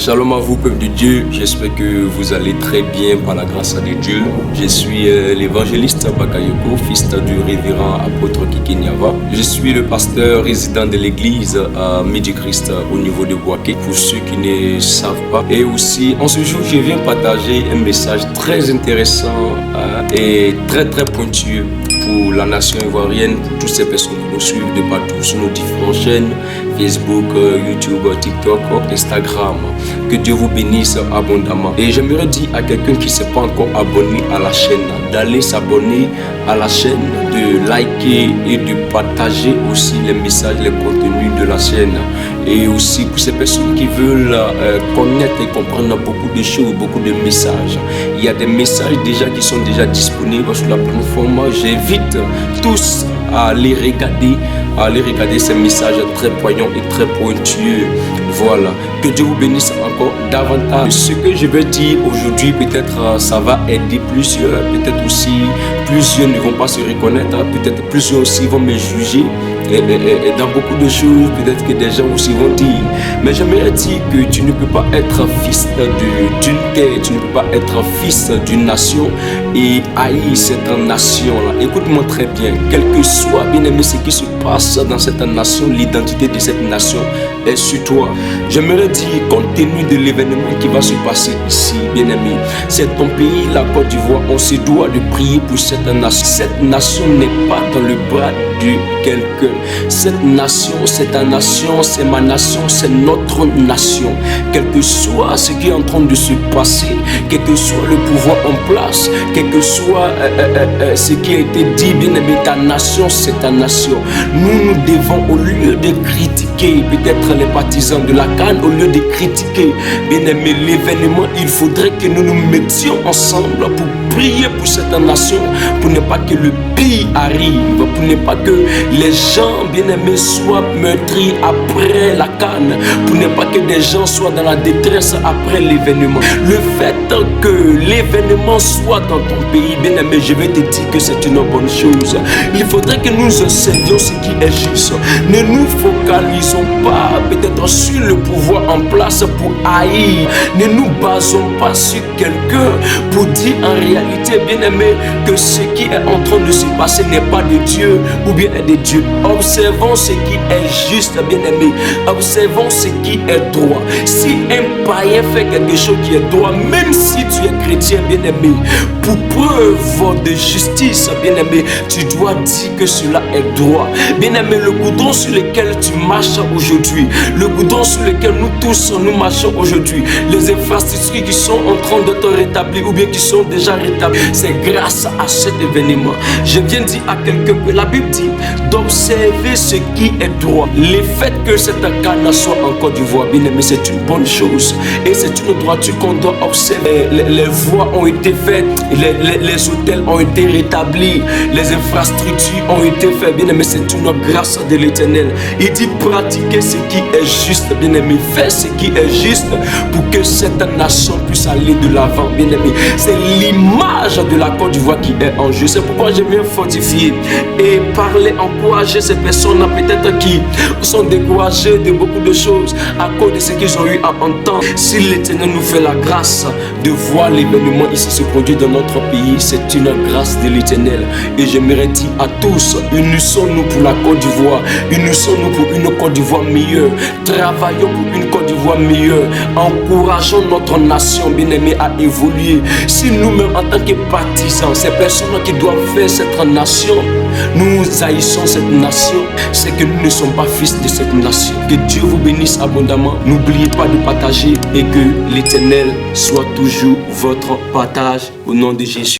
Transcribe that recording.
Shalom à vous, peuple de Dieu. J'espère que vous allez très bien par la grâce de Dieu. Je suis l'évangéliste Bakayoko, fils du révérend apôtre Kikenyava. Je suis le pasteur résident de l'église à Midi Christ au niveau de Boaké, pour ceux qui ne savent pas. Et aussi, en ce jour, je viens partager un message très intéressant et très pointueux pour la nation ivoirienne, pour toutes ces personnes qui nous suivent de partout sur nos différentes chaînes, Facebook, YouTube, TikTok, Instagram. Que Dieu vous bénisse abondamment. Et j'aimerais dire à quelqu'un qui ne s'est pas encore abonné à la chaîne, d'aller s'abonner à la chaîne, de liker et de partager aussi les messages, les contenus de la chaîne. Et aussi pour ces personnes qui veulent connaître et comprendre beaucoup de choses, beaucoup de messages. Il y a des messages déjà qui sont déjà disponibles sur la plateforme. J'invite tous à aller regarder ces messages très poignants et très pointueux. Voilà, que Dieu vous bénisse encore davantage. Ce que je vais dire aujourd'hui, peut-être ça va aider plusieurs, peut-être aussi plusieurs ne vont pas se reconnaître, peut-être plusieurs aussi vont me juger. Et dans beaucoup de choses, peut-être que des gens aussi vont dire, mais j'aimerais dire que tu ne peux pas être fils d'une terre, tu ne peux pas être fils d'une nation et haïr cette nation-là. Écoute-moi très bien, quel que soit, bien aimé, ce qui se passe dans cette nation, l'identité de cette nation est sur toi. J'aimerais dire, compte tenu de l'événement qui va se passer ici, bien aimé, c'est ton pays, la Côte d'Ivoire, on se doit de prier pour cette nation. Cette nation n'est pas dans le bras de quelqu'un. Cette nation, c'est ta nation, c'est ma nation, c'est notre nation. Quel que soit ce qui est en train de se passer, quel que soit le pouvoir en place, quel que soit ce qui a été dit, bien aimé, ta nation, c'est ta nation. Nous devons, au lieu de critiquer peut-être les partisans de la CAN, au lieu de critiquer, bien aimé, l'événement, il faudrait que nous nous mettions ensemble pour prier pour cette nation, pour ne pas que le pire arrive, pour ne pas que les gens bien-aimés soient meurtris après la CAN, pour ne pas que des gens soient dans la détresse après l'événement. Le fait que l'événement soit dans ton pays, bien-aimé, je vais te dire que c'est une bonne chose. Il faudrait que nous observions ce qui est juste. Ne nous focalisons pas peut-être sur le pouvoir en place pour haïr. Ne nous basons pas sur quelqu'un pour dire en réalité, bien-aimé, que ce qui est en train de se passer n'est pas de Dieu ou bien est de Dieu. Observons ce qui est juste, bien-aimé. Observons ce qui est droit. Si un païen fait quelque chose qui est droit, même si tu es chrétien, bien-aimé, pour preuve de justice, bien-aimé, tu dois dire que cela est droit. Bien-aimé, le goudron sur lequel tu marches aujourd'hui, le goudron sur lequel nous tous nous marchons aujourd'hui, les infrastructures qui sont en train d'être rétablies ou bien qui sont déjà rétablies, c'est grâce à cet événement. Je viens dire à quelqu'un que la Bible dit d'observer ce qui est droit. Le fait que cette canne soit en Côte d'Ivoire, bien aimé, c'est une bonne chose. Et c'est une droiture qu'on doit observer. Les voies ont été faites, les hôtels ont été rétablis, les infrastructures ont été faites, bien aimé, c'est une grâce de l'Éternel. Il dit pratiquer ce qui est juste, bien aimé, faire ce qui est juste pour que cette nation puisse aller de l'avant, bien aimé. C'est l'image de la Côte d'Ivoire qui est en jeu. C'est pourquoi je viens fortifier et parler, encourager ces personnes peut-être qui sont découragées de beaucoup de choses à cause de ce qu'ils ont eu à entendre. Si l'Éternel nous fait la grâce de voir l'événement ici se produire dans notre pays, c'est une grâce de l'Éternel. Et j'aimerais dire à tous, unissons-nous pour la Côte d'Ivoire, unissons-nous pour une Côte d'Ivoire meilleure, travaillons pour une Côte d'Ivoire meilleure, encourageons notre nation bien-aimée à évoluer. Si nous-mêmes en tant que partisans, ces personnes qui doivent faire cette nation, nous haïssons cette nation, c'est que nous ne sommes pas fils de cette nation. Que Dieu vous bénisse abondamment. N'oubliez pas de partager et que l'Éternel soit toujours votre partage au nom de Jésus.